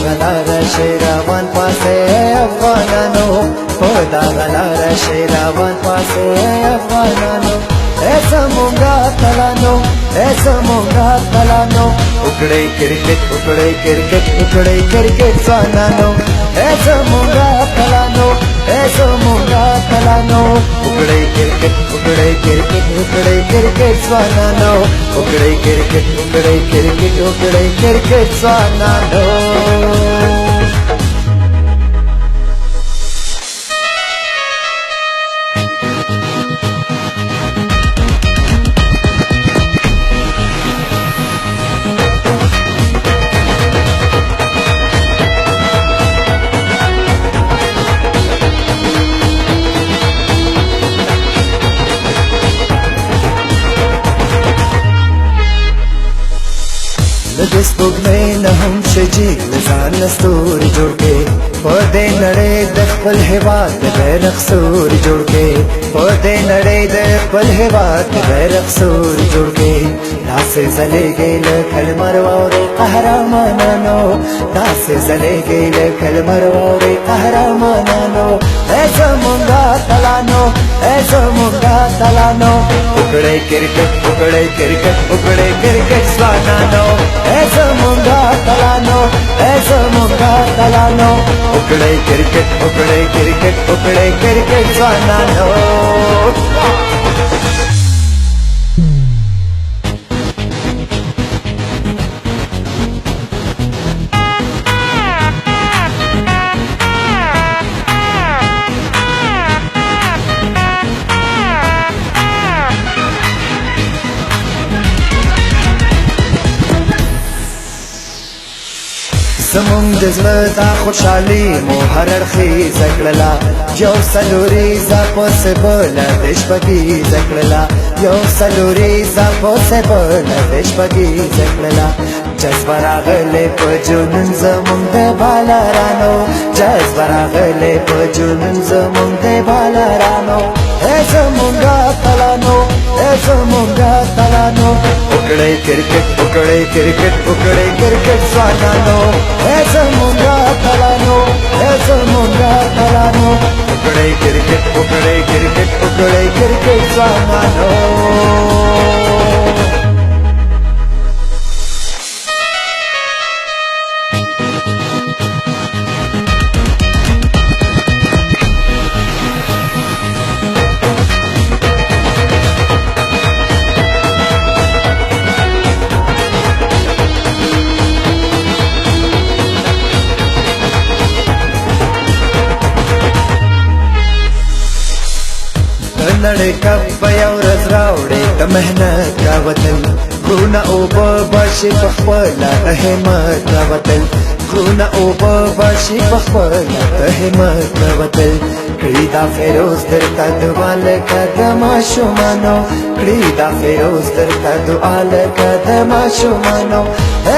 غلار شیروان پاسه افغانانو خدا غلار شیروان پاسه افغانانو ایسا مونگا تلانو ایسا مونگا تلانو उकड़े क्रिकेट स्वानानो ऐसा मूंगा तलानो ऐसा मूंगा तलानो उकड़े क्रिकेट स्वानानो उकड़े क्रिकेट स्वानानो लस्बुक में न हम शजी लजान नस्तूर जोड़ के पौधे नड़े दखल हेवात बैरक सूर जोड़ के पौधे नड़े दखल हेवात बैरक सूर जोड़ के नासे जले गेल खल मरवारे कहरामानो नासे जले गेल खल मरवारे कहरामानो ऐसा मुंगा तलानो ऐसा मुंगा तलानो उकड़े क्रिकेट स्वानानो ऐसा मुंगा तलानो ऐसा मुंगा तलानो उकड़े क्रिकेट स्वानानो زمون د زړه دا خوشحالي مو هر اړخیز کړله یو څلوریزه پسې بله د شپږیزه کړله یو څلوریزه پسې بله د شپږیزه کړله جذبه راغلی په جنون زمونږ د بالرانو جذبه راغلی په جنون زمونږ د بالرانو ای زمونږه تلانو ای زمونږه تلانو उकड़े क्रिकेट स्वानानो ऐसा मुंगा तलानो ऐसा मुंगा तलानो उकड़े क्रिकेट स्वानानो नड़े कब यौरज रावड़े त मेहनत का वतन खूना ओबा बाशी पखपला रहमत का वतन खूना ओबा बाशी पखपला रहमत का वतन क्रीदा फेरोज दरता दुआल कदमा शुमानो क्रीदा फेरोज दरता दुआल कदमा शुमानो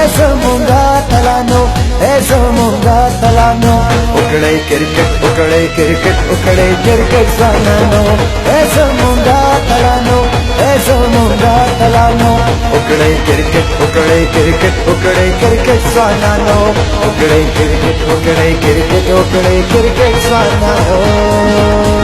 ऐसा मुंगा तलानो ऐसा मुंगा तलानो उकड़े क्रिकेट स्वानानो ऐसा मुंगा तलानो ऐसा मुंगा तलानो उकड़े क्रिकेट स्वानानो उकड़े क्रिकेट स्वानानो